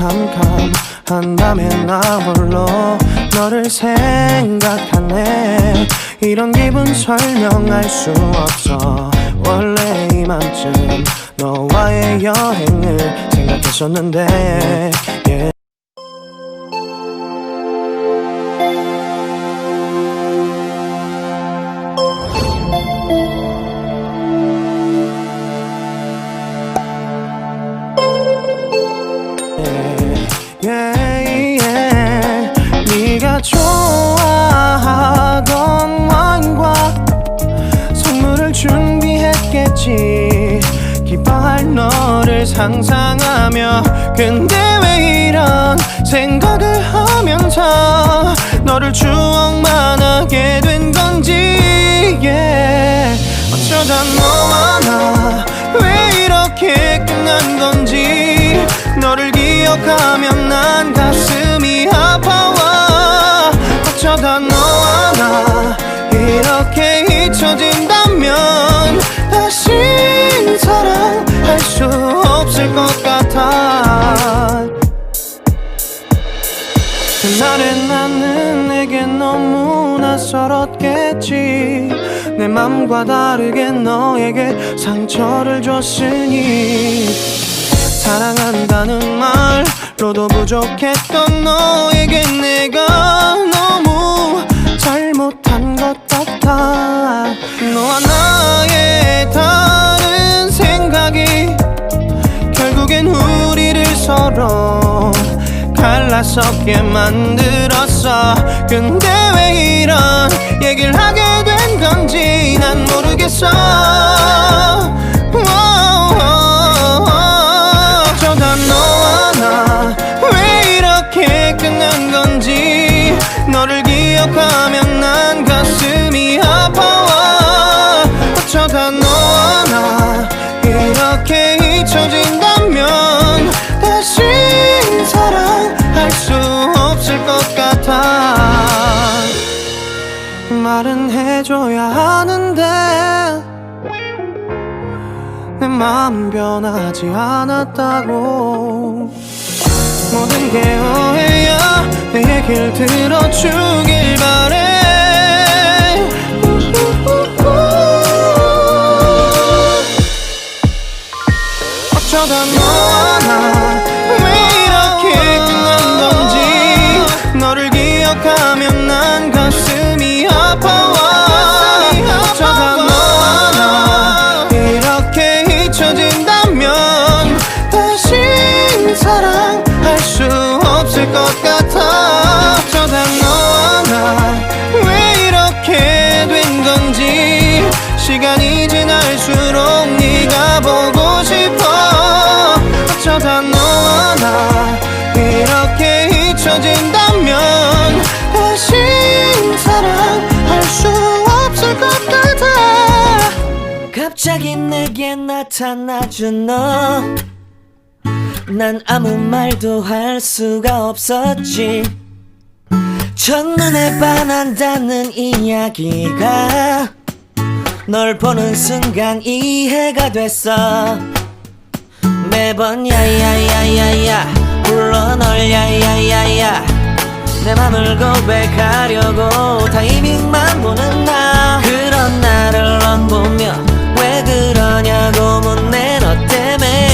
캄캄한 밤에 나 홀로 너를 생각하네. 이런 기분 설명할 수 없어. 원래 이맘쯤 너와의 여행을 생각했었는데 yeah. 네가 좋아하던 와인과 선물을 준비했겠지. 기뻐할 너를 상상하며. 근데 왜 이런 생각을 하면서 너를 추억만 하게 된 건지 yeah. 어쩌다 너와 나 왜 이렇게 끝난 건지. 너를 기억하면 난 가슴이 아파와. 어쩌다 너와 나 이렇게 잊혀진다면 다시 사랑할 수 없을 것 같아. 그날의 나는 내게 너무 낯설었겠지. 내 맘과 다르게 너에게 상처를 줬으니. 사랑한다는 말로도 부족했던 너에게 내가 너무 잘못한 것 같아. 너와 나의 다른 생각이 결국엔 우리를 서로 갈라서게 만들었어. 근데 왜 이런 얘기를 하게 된 건지 난 모르겠어. 어쩌다 너와 나 왜 이렇게 끝난 건지. 너를 기억하면 난 가슴이 아파와. 어쩌다 너와 나 이렇게 잊혀진다면 다시 사랑할 수 없을 것 같아. 말은 해줘야 하는데 내 마음은 변하지 않았다고. 모든 게 오해야. 내 얘기를 들어주길 바래. 어쩌다 너와 나 왜 이렇게 끝난 건지. 너를 기억하면 난 가슴이 아파와. 어쩌다 너와 나 이렇게 잊혀진다면 다시 사랑할 수 없을 것 같아. 어쩌다 너와 나 왜 이렇게 된 건지. 시간이 지날수록 네가 보고 싶어. 어쩌다 너와 나 이렇게 잊혀진다면 다시 사랑할 수 없을 것 같아. 갑자기 내게 나타나준 너. 난 아무 말도 할 수가 없었지. 첫눈에 반한다는 이야기가 널 보는 순간 이해가 됐어. 매번 야야야야야 불러 널 야야야야. 내 맘을 고백하려고 타이밍만 보는 나. 그런 나를 넌 보며 왜 그러냐고 묻네. 너 때문에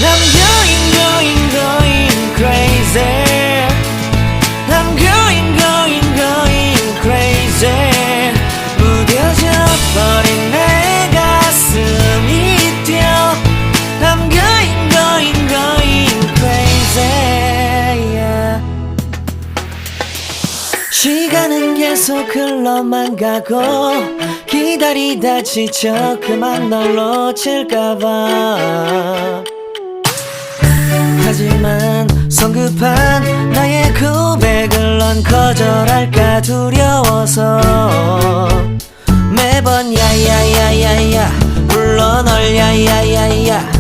I'm going crazy. I'm going crazy. 무뎌져 버린 내 가슴이 뛰어. I'm going crazy yeah. 시간은 계속 흘러만 가고 기다리다 지쳐 그만 널 놓칠까봐. 하지만 성급한 나의 고백을 넌 거절할까 두려워서 매번 야야야야야 불러 널 야야야야.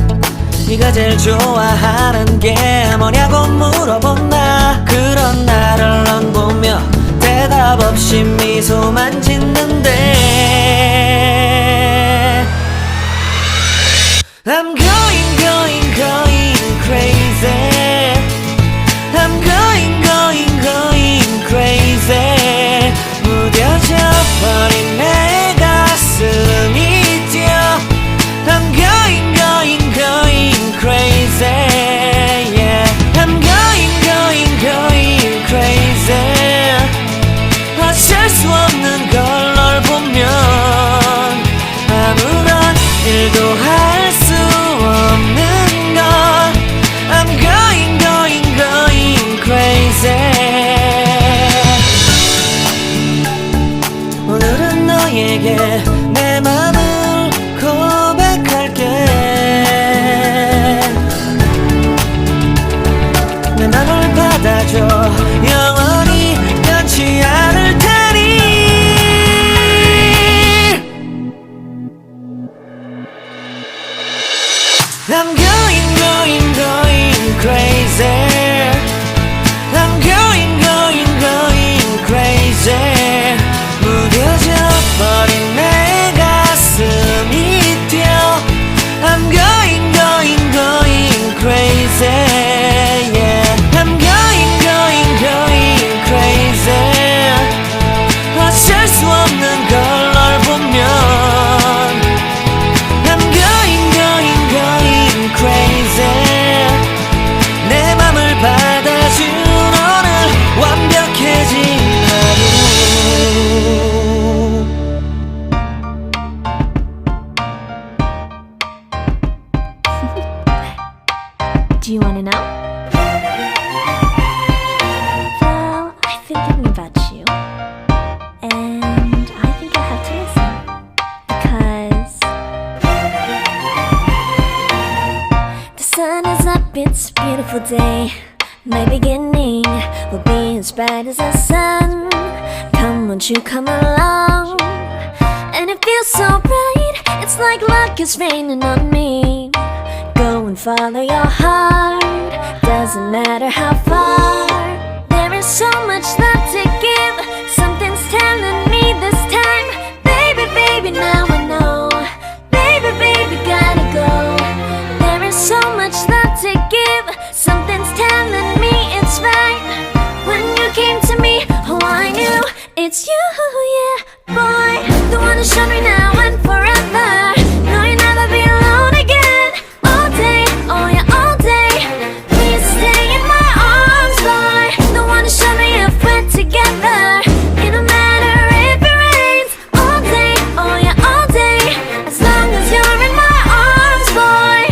네가 제일 좋아하는 게 뭐냐고 물어본 나. 그런 나를 넌 보며 대답 없이 미소만 짓는데 I'm going crazy. I'm going crazy. 무뎌져 버린 내 가슴이 뛰어. I'm going crazy. Yeah. I'm going crazy. 어쩔 수 없는 걸 널 보면 아무런 일도 할 수 없는 걸. I'm going crazy. 오늘은 너에게 내 맘을 고백할게. 내 맘을 받아줘. 영원히 변치 않을 테니. I'm going crazy. I'm going crazy. 무뎌져 버린 내 가슴이 뛰어. I'm going crazy. Yeah. I'm going crazy. 어쩔 수 없는 걸 널 보면 I'm going crazy. 내 맘을 받아준 오늘 완벽해진 하루. Do you want to know? Well, I've been thinking about you, and I think you'll have to listen, because the sun is up, it's a beautiful day. My beginning will be as bright as the sun. Come, won't you come along? And it feels so bright, it's like luck is raining on me. Go and follow your heart, doesn't matter how far. There is so much love to give, something's telling me this time. Baby, baby, now I know. Baby, baby, gotta go. There is so much love to give, something's telling me it's right. When you came to me, oh I knew it's you, yeah, boy. The one who showed me now and forever. No, you'll never be alone again. All day, oh yeah, all day. Please stay in my arms, boy. The one who showed me if we're together. It don't matter if it rains. All day, oh yeah, all day. As long as you're in my arms, boy.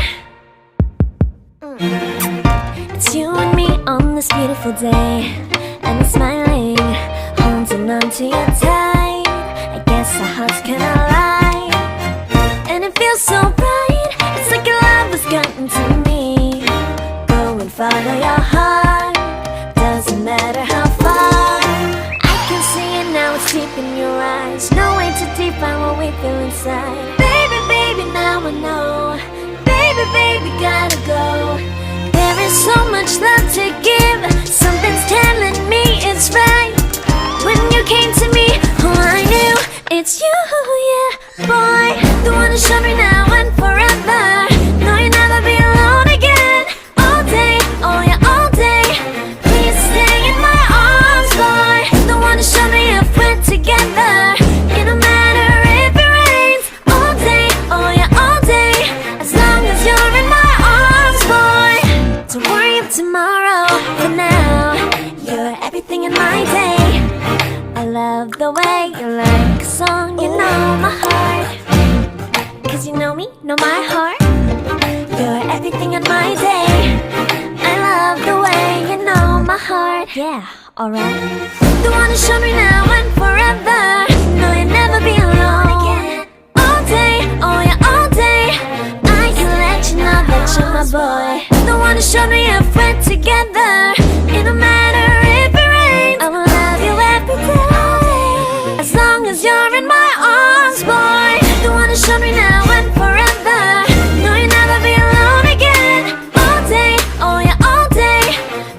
It's you and me on this beautiful day, and I'm smiling, holding on to you tight. I guess our hearts can align, and it feels so bright. It's like your love has gotten to me. Go and follow your heart, doesn't matter how far. I can see it now, it's deep in your eyes. No way to define what we feel inside. Baby, baby, now I know. Baby, baby, gotta go. There is so much love to give, something's telling me it's right. When you came to me, oh I knew it's you, yeah, boy. The one who showed me now and forever. No, you'll never be alone again. All day, oh yeah, all day. Please stay in my arms, boy. The one who showed me if we're together. It don't matter if it rains. All day, oh yeah, all day. As long as you're in my arms, boy. Don't worry of tomorrow, for now you're everything in my day. I love the way you like a song, you know my heart. Cause you know me, know my heart. You're everything in my day. I love the way you know my heart. Yeah, alright. The one who showed me now and forever. No, you'll never be alone again. All day, oh yeah, all day. I can let you know that you're my boy. The one who showed me if we're together. It don't matter if it rains. I will love you every day. As long as you're in my arms, boy. The one who showed me now and forever. No, you'll never be alone again. All day, oh yeah, all day.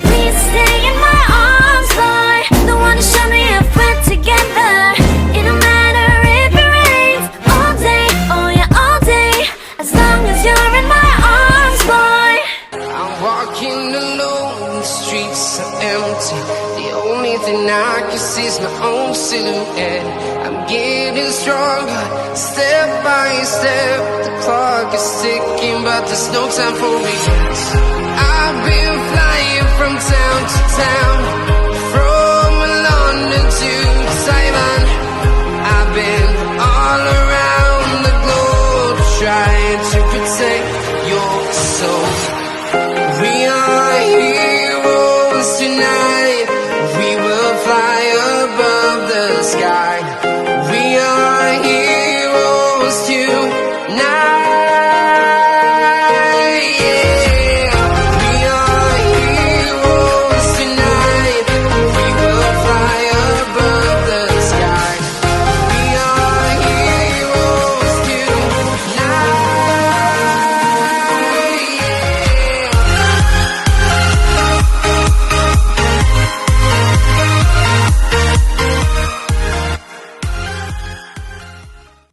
Please stay in my arms, boy. The one who showed me if we're together. It don't matter if it rains. All day, oh yeah, all day. As long as you're in I'm alone, the streets are empty. The only thing I can see is my own silhouette. I'm getting stronger, step by step. The clock is ticking, but there's no time for regrets. I've been